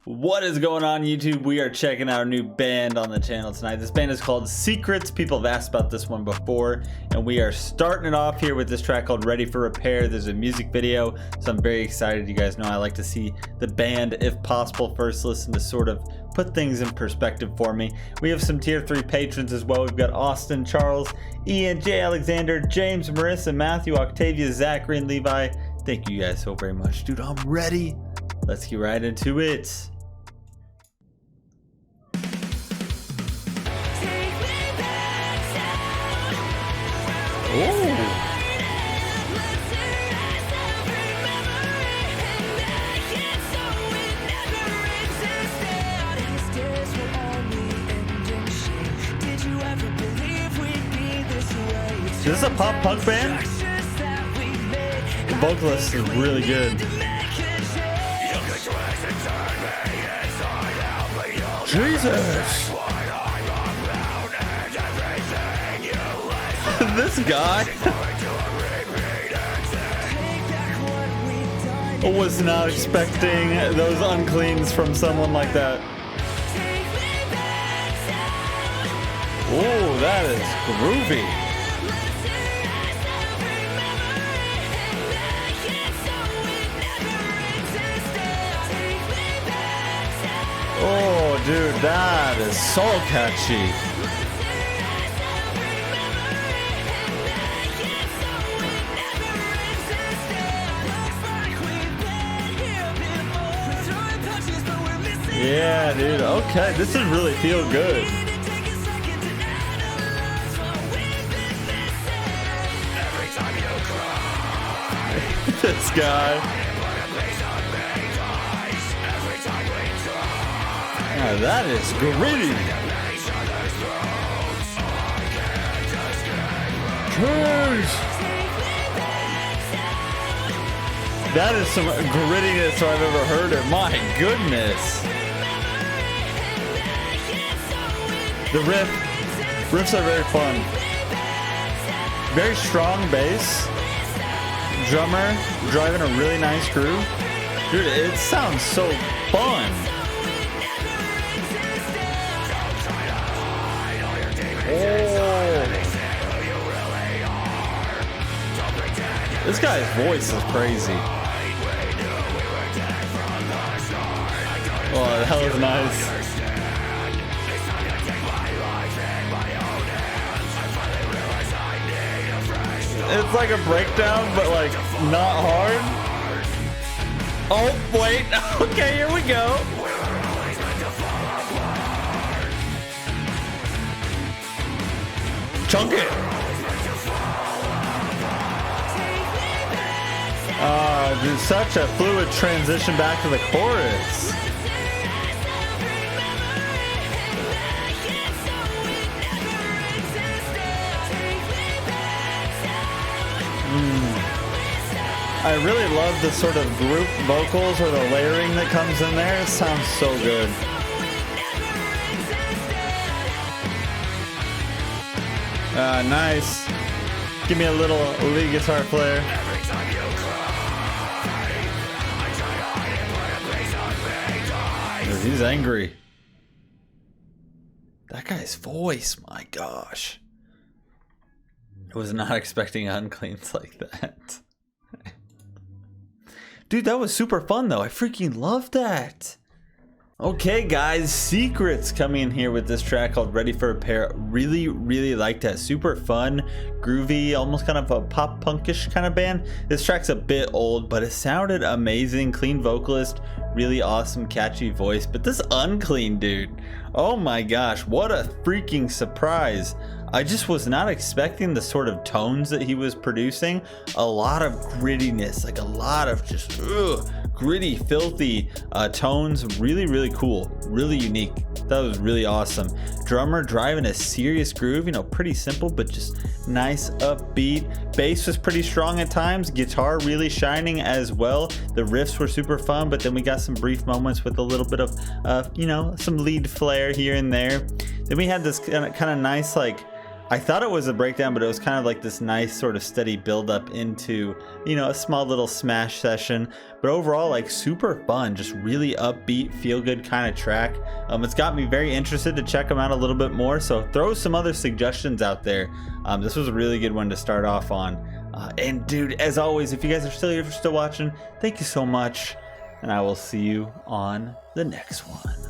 What is going on, YouTube? We are checking out a new band on the channel tonight. This band is called Secrets. People have asked about this one before, and we are starting it off here with this track called Ready for Repair. There's a music video, so I'm very excited. You guys know I like to see the band, if possible, first listen to sort of put things in perspective for me. We have some tier 3 patrons as well. We've got Austin, Charles, Ian, J. Alexander, James, Marissa, Matthew, Octavia, Zachary, and Levi. Thank you guys so very much. Dude, I'm ready. Let's get right into it. Ooh. Is this a pop punk band? The vocalist is really good. Jesus! This guy was not expecting those uncleans from someone like that. Oh, that is groovy. Oh, dude, that is so catchy. Yeah, dude. Okay, this is really feel good. This guy. Yeah, that is gritty. Jeez. That is some grittiness I've ever heard of. My goodness. The riffs are very fun. Very strong bass. Drummer driving a really nice groove. Dude, it sounds so fun. Oh. This guy's voice is crazy. Oh, that was nice. It's like a breakdown, but like not hard. Oh, wait. Okay, here we go. Chunk it. Dude, such a fluid transition back to the chorus. I really love the sort of group vocals or the layering that comes in there. It sounds so good. Nice. Give me a little lead guitar flair. He's angry. That guy's voice, my gosh. I was not expecting uncleans like that. Dude, that was super fun though. I freaking love that. Okay guys, Secrets coming in here with this track called Ready for Repair. Really like that. Super fun, groovy, almost kind of a pop punkish kind of band. This track's a bit old, but it sounded amazing. Clean vocalist, really awesome catchy voice. But this unclean dude, oh my gosh, what a freaking surprise. I just was not expecting the sort of tones that he was producing. A lot of grittiness, like a lot of just gritty, filthy tones. Really cool, really unique. That was really awesome. Drummer driving a serious groove, you know, pretty simple, but just nice upbeat. Bass was pretty strong at times. Guitar really shining as well. The riffs were super fun, but then we got some brief moments with a little bit of, you know, some lead flair here and there. Then we had this kind of nice, like, I thought it was a breakdown, but it was kind of like this nice sort of steady build up into, you know, a small little smash session. But overall, like super fun, just really upbeat, feel good kind of track. It's got me very interested to check them out a little bit more. So throw some other suggestions out there. This was a really good one to start off on. And dude, as always, if you guys are still here, if you're still watching, thank you so much. And I will see you on the next one.